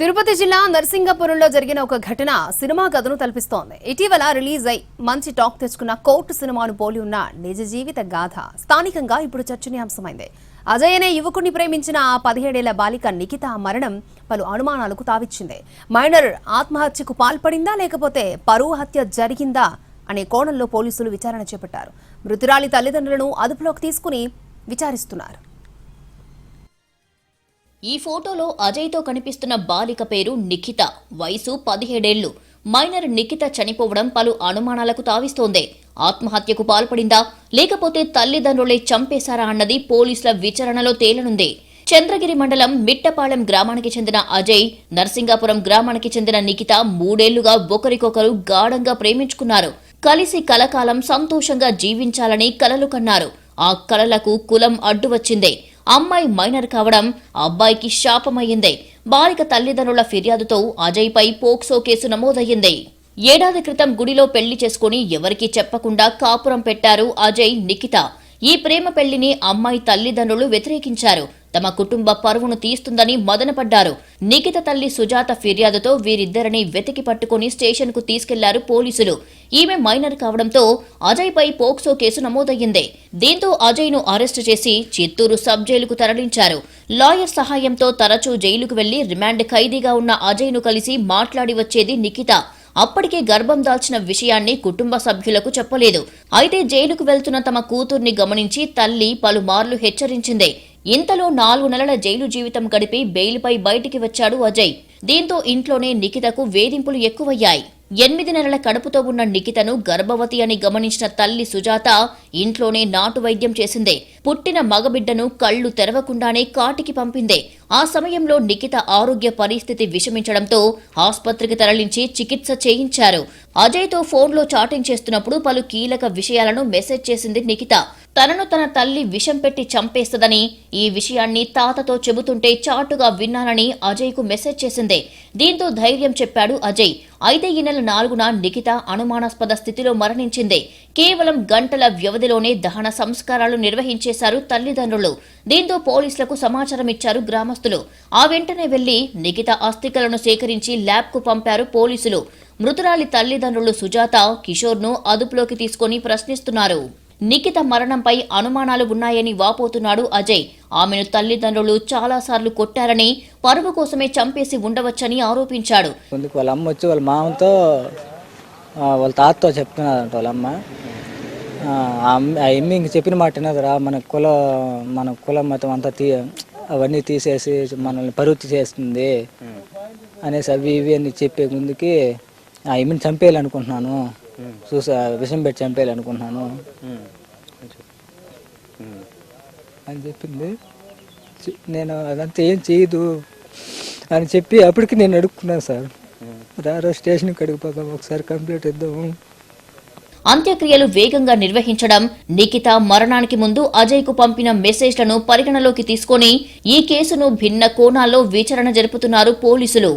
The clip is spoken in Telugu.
తిరుపతి జిల్లా నర్సింగపురంలో జరిగిన ఒక ఘటన సినిమా కథను తలపిస్తోంది. ఇటీవల రిలీజ్ అయి మంచి టాక్ తెచ్చుకున్న కోర్టు సినిమాను పోలి ఉన్న నిజ జీవిత గాథ స్థానికంగా ఇప్పుడు చర్చనీయాంశమైంది. అజయ్ అనే యువకుడిని ప్రేమించిన ఆ 17 ఏళ్ల బాలిక నిఖిత మరణం పలు అనుమానాలకు తావిచ్చింది. మైనర్ ఆత్మహత్యకు పాల్పడిందా లేకపోతే పరువు హత్య జరిగిందా అనే కోణంలో పోలీసులు విచారణ చేపట్టారు. మృతురాలి తల్లిదండ్రులను అదుపులోకి తీసుకుని విచారిస్తున్నారు. ఈ ఫోటోలో అజయ్తో కనిపిస్తున్న బాలిక పేరు నిఖిత. వయసు 17 ఏళ్లు. మైనర్ నిఖిత చనిపోవడం పలు అనుమానాలకు తావిస్తోంది. ఆత్మహత్యకు పాల్పడిందా లేకపోతే తల్లిదండ్రులే చంపేశారా అన్నది పోలీసుల విచారణలో తేలనుంది. చంద్రగిరి మండలం మిట్టపాలెం గ్రామానికి చెందిన అజయ్, నర్సింగాపురం గ్రామానికి చెందిన నిఖిత 3 ఏళ్లుగా ఒకరికొకరు గాఢంగా ప్రేమించుకున్నారు. కలిసి కలకాలం సంతోషంగా జీవించాలని కలలు కన్నారు. ఆ కలలకు కులం అడ్డు వచ్చింది. అమ్మాయి మైనర్ కావడం అబ్బాయికి శాపమయ్యింది. బాలిక తల్లిదండ్రుల ఫిర్యాదుతో అజయ్పై పోక్సో కేసు నమోదయ్యింది. ఏడాది క్రితం గుడిలో పెళ్లి చేసుకుని ఎవరికీ చెప్పకుండా కాపురం పెట్టారు అజయ్, నిఖిత. ఈ ప్రేమ పెళ్లిని అమ్మాయి తల్లిదండ్రులు వ్యతిరేకించారు. తమ కుటుంబ పరువును తీస్తుందని మదనపడ్డారు. నిఖిత తల్లి సుజాత ఫిర్యాదుతో వీరిద్దరిని వెతికి పట్టుకుని స్టేషన్కు తీసుకెళ్లారు పోలీసులు. ఈమె మైనర్ కావడంతో అజయ్పై పోక్సో కేసు నమోదయ్యింది. దీంతో అజయ్ను అరెస్టు చేసి చిత్తూరు సబ్ జైలుకు తరలించారు. లాయర్ సహాయంతో తరచూ జైలుకు వెళ్లి రిమాండ్ ఖైదీగా ఉన్న అజయ్ను కలిసి మాట్లాడి వచ్చేది నిఖిత. అప్పటికే గర్భం దాల్చిన విషయాన్ని కుటుంబ సభ్యులకు చెప్పలేదు. అయితే జైలుకు వెళ్తున్న తమ కూతుర్ని గమనించి తల్లి పలుమార్లు హెచ్చరించింది. ఇంతలో 4 నెలల జైలు జీవితం గడిపి బెయిల్పై బయటికి వచ్చాడు అజయ్. దీంతో ఇంట్లోనే నిఖితకు వేధింపులు ఎక్కువయ్యాయి. 8 నెలల కడుపుతో ఉన్న నిఖితను గర్భవతి అని గమనించిన తల్లి సుజాత ఇంట్లోనే నాటు వైద్యం చేసింది. పుట్టిన మగబిడ్డను కళ్లు తెరవకుండానే కాటికి పంపింది. ఆ సమయంలో నిఖిత ఆరోగ్య పరిస్థితి విషమించడంతో ఆస్పత్రికి తరలించి చికిత్స చేయించారు. అజయ్తో ఫోన్లో చాటింగ్ చేస్తున్నప్పుడు పలు కీలక విషయాలను మెసేజ్ చేసింది నిఖిత. తనను తన తల్లి విషం పెట్టి చంపేస్తదని, ఈ విషయాన్ని తాతతో చెబుతుంటే చాటుగా విన్నానని అజయ్కు మెసేజ్ చేసింది. దీంతో ధైర్యం చెప్పాడు అజయ్. అయితే ఈ నెల 4న నిఖిత అనుమానాస్పద స్థితిలో మరణించింది. కేవలం గంటల వ్యవధిలోనే దహన సంస్కారాలు నిర్వహించేశారు తల్లిదండ్రులు. దీంతో పోలీసులకు సమాచారం ఇచ్చారు గ్రామస్తులు. ఆ వెంటనే వెళ్లి నిఖిత అస్థికలను సేకరించి ల్యాబ్కు పంపారు పోలీసులు. మృతురాలి తల్లిదండ్రులు సుజాత, కిషోర్ను అదుపులోకి తీసుకుని ప్రశ్నిస్తున్నారు. నిఖిత మరణంపై అనుమానాలు ఉన్నాయని వాపోతున్నాడు అజయ్. ఆమెను తల్లిదండ్రులు చాలాసార్లు కొట్టారని, పరువు కోసమే చంపేసి ఉండవచ్చని ఆరోపించాడు. వాళ్ళ అమ్మ వచ్చి వాళ్ళ మామతో వాళ్ళ తాతతో చెప్తున్నారంట. వాళ్ళ అమ్మ ఆ అమ్మ ఇంక చెప్పిన మాట వినదురా, మన కుల మతం అంతా అవన్నీ తీసేసి మనల్ని పరువు చేస్తుంది అనేసి అవి ఇవి అని చెప్పే ముందుకి ఆ అమ్మని చంపేయాలనుకుంటున్నాను, విషం పెట్టి చంపేయాలనుకుంటున్నాను అని చెప్పింది. నేను అదంతా ఏం చేయదు అని చెప్పి అప్పటికి నేను అడుక్కున్నాను, సార్ రారో స్టేషన్కి అడిగిపోదాం, ఒకసారి కంప్లీట్ ఇద్దాము. అంత్యక్రియలు వేగంగా నిర్వహించడం, నిఖిత మరణానికి ముందు అజయ్కు పంపిన మెసేజ్లను పరిగణలోకి తీసుకుని ఈ కేసును భిన్న కోణాల్లో విచారణ జరుపుతున్నారు పోలీసులు.